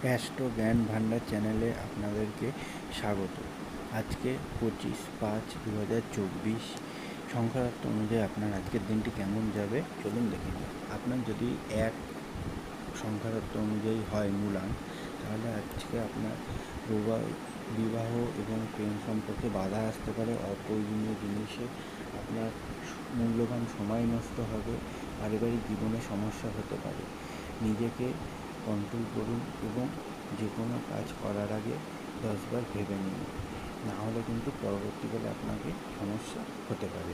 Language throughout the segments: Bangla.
অ্যাস্ট্রো জ্ঞান ভান্ডার চ্যানেলে আপনাদেরকে স্বাগত। আজকে 25/5/2024 সংখ্যাতত্ত্ব অনুযায়ী আপনার আজকের দিনটি কেমন যাবে চলুন দেখে নিন। আপনার যদি এক সংখ্যাতত্ত্ব অনুযায়ী হয় মূলাঙ্ক, তাহলে আজকে আপনার বিবাহ এবং প্রেম সম্পর্কে বাধা আসতে পারে। অপ্রয়োজনীয় জিনিসে আপনার মূল্যবান সময় নষ্ট হবে। পারিবারিক জীবনে সমস্যা হতে পারে। নিজেকে কন্ট্রোল করুন এবং যে কোনো কাজ করার আগে 10বার ভেবে নিন, না হলে কিন্তু পরবর্তীকালে আপনাকে সমস্যা হতে পারে।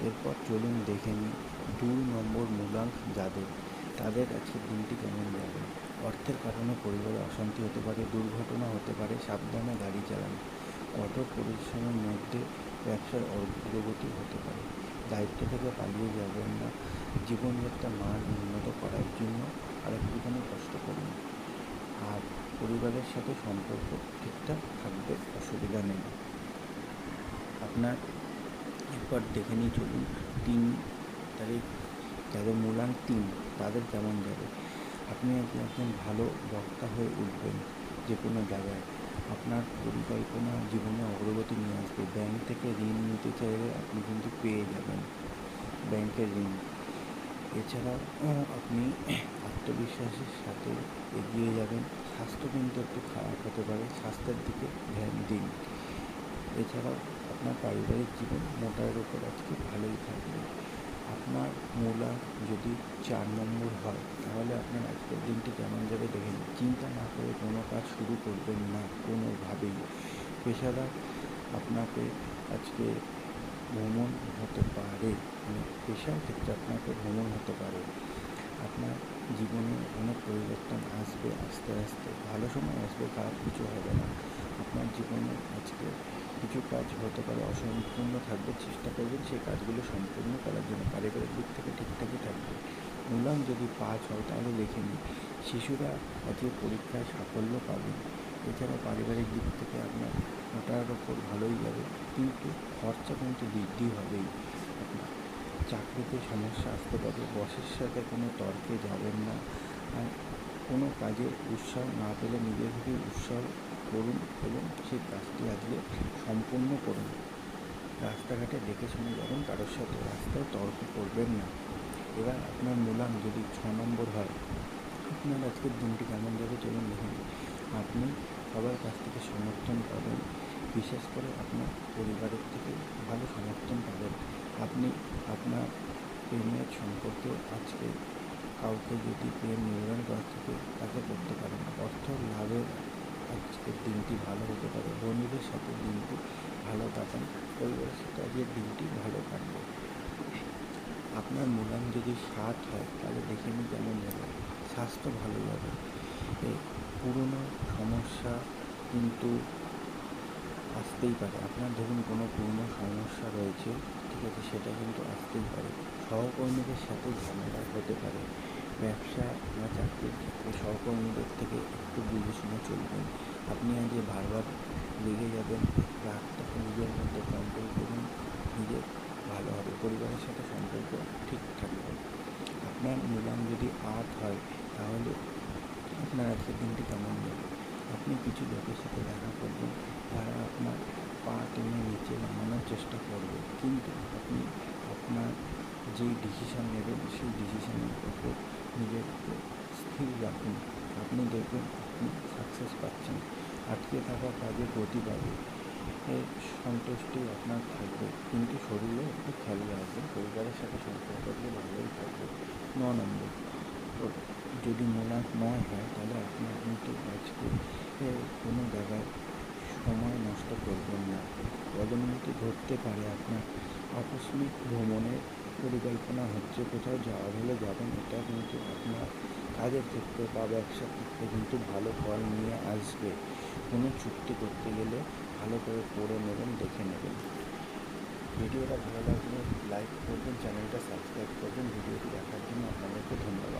এরপর চলুন দেখে নিই 2 নম্বর মূলাঙ্ক যাদের, তাদের আজকের দিনটি কেমন যাবে। অর্থের কারণে পরিবারে অশান্তি হতে পারে, দুর্ঘটনা হতে পারে, সাবধানে গাড়ি চালান। কঠোর পরিশ্রমের মধ্যে ব্যবসার অগ্রগতি হতে পারে। দায়িত্ব থেকে পালিয়ে যাবেন না। জীবনযাত্রার মান উন্নত করার জন্য আর একটুখানি কষ্ট করুন। আর পরিবারের সাথে সম্পর্ক ঠিকঠাক থাকবে, অসুবিধা নেই আপনার। এরপর দেখে নিই চলুন 3 তারিখ যাদের মূলাঙ্ক 3, তাদের কেমন যাবে। আপনি একজন ভালো বক্তা হয়ে উঠবেন যে কোনো জায়গায়। আপনার পরিকল্পনা জীবনে অগ্রগতি নিয়ে আসবে। ব্যাংক থেকে ঋণ নিতে চাইলে আপনি কিন্তু পেয়ে যাবেন ব্যাংকের ঋণ। এছাড়াও আপনি আত্মবিশ্বাসের সাথে এগিয়ে যাবেন। স্বাস্থ্য কিন্তু একটু খারাপ হতে পারে, স্বাস্থ্যের দিকে ধ্যান দিন। এছাড়াও আপনার পারিবারিক জীবন মোটার উপর আজকে ভালোই থাকবে। আপনার মূলাঙ্ক যদি 4 নম্বর হয়, তাহলে আপনার আজকের দিনটি কেমন যাবে দেখে নিন। চিন্তা না করে কোনো কাজ শুরু করবেন না কোনোভাবেই। পেশাদার আপনাকে আজকে ভ্রমণ হতে পারে, পেশার ক্ষেত্রে আপনাকে ভ্রমণ হতে পারে। আপনার জীবনে অনেক পরিবর্তন আসবে, আস্তে আস্তে ভালো সময় আসবে, খারাপ কিছু হবে না। আপনার জীবনে আজকে কিছু কাজ হতে পারে অসম্পূর্ণ থাকবে, চেষ্টা করবেন সেই কাজগুলো সম্পূর্ণ করার জন্য। পারিবারিক দিক থেকে ঠিকঠাকই থাকবে। মূলাঙ্ক যদি 5 হয়, তাহলে দেখে নিন শিশুরা আজকে পরীক্ষায় সাফল্য পাবে। এছাড়া পারিবারিক দিক থেকে আপনার ওটার ওপর ভালোই যাবে, কিন্তু খরচা কিন্তু বৃদ্ধি হবেই। আপনার চাকরিতে সমস্যা আসতে পারে। বসের সাথে কোনো তর্কে যাবেন না। আর কোনো কাজে উৎসাহ না পেলে নিজে থেকে উৎসাহ করুন এবং সেই কাজটি আজকে সম্পূর্ণ করুন। রাস্তাঘাটে দেখে শুনে যাবেন, কারোর সাথে রাস্তায় তর্ক করবেন না। এবার আপনার মূলাঙ্ক যদি 6 নম্বর হয়, আপনার আজকের দিনটি কেমন যাবে চলুন দেখে নিন। আপনি সবার কাছ থেকে সমর্থন পাবেন, বিশেষ করে আপনার পরিবারের থেকে ভালো সমর্থন পাবেন। আপনি আপনার প্রেমের সম্পর্কে আজকে কাউকে যদি প্রেম নিবেদন করার থেকে তাকে করতে পারেন। অর্থ লাভের আজকের দিনটি ভালো হতে পারে। বন্ধুদের সাথে দিনটি ভালো কাটান, পরিবারের সাথে আজকের দিনটি ভালো কাটবে। আপনার মূলাঙ্ক যদি 7 হয়, তাহলে দেখে নিন কেমন যাবে। স্বাস্থ্য ভালো যাবে। এই পুরনো সমস্যা কিন্তু আসতেই পারে। আপনার ধরুন কোনো পুরনো সমস্যা রয়েছে, ঠিক আছে, সেটা কিন্তু আসতেই পারে। সহকর্মীদের সাথে ঝামেলা হতে পারে। ব্যবসা বা চাকরির ক্ষেত্রে সহকর্মীদের থেকে একটু বুঝে শুনে চলবেন। আপনি আজকে বারবার রেগে যাবেন, রাগটাকে নিজের মধ্যে কন্ট্রোল করুন, নিজের ভালো হবে। পরিবারের সাথে সম্পর্ক ঠিক থাকবে। আপনার মূলাঙ্ক যদি 8 হয়, তাহলে আপনার আজকের দিনটি কেমন যাবে। আপনি কিছু লোকের সাথে দেখা করবেন, তারা আপনার পা টেনে নিচে নামানোর চেষ্টা করবে, কিন্তু আপনি আপনার যেই ডিসিশান নেবেন সেই ডিসিশানের উপর নিজেকে স্থির রাখুন। আপনি দেখবেন আপনি সাকসেস পাচ্ছেন। আটকে থাকা কাজে গতি পাবে, এর সন্তুষ্টি আপনার থাকবে, কিন্তু শরীরে একটু খেয়াল রাখবেন। পরিবারের সাথে সম্পর্ক ভালোই থাকবে। 9 নম্বর যদি মূলাঙ্ক 9 হয়, তাহলে আপনার কিন্তু আজকে কোনো জায়গায় সময় নষ্ট করবেন না। পদোন্নতি ঘটতে পারে। আপনার আকস্মিক ভ্রমণের পরিকল্পনা হচ্ছে, কোথাও যাওয়ার হলে যাবেন। এটা কিন্তু আপনার কাজের ক্ষেত্রে বা ব্যবসার ক্ষেত্রে কিন্তু ভালো ফল নিয়ে আসবে। কোনো চুক্তি করতে গেলে ভালো করে পড়ে নেবেন, দেখে নেবেন। ভিডিওটা ভালো লাগলে লাইক করবেন, চ্যানেলটা সাবস্ক্রাইব করবেন। ভিডিওটি দেখার জন্য আপনাদেরকে ধন্যবাদ।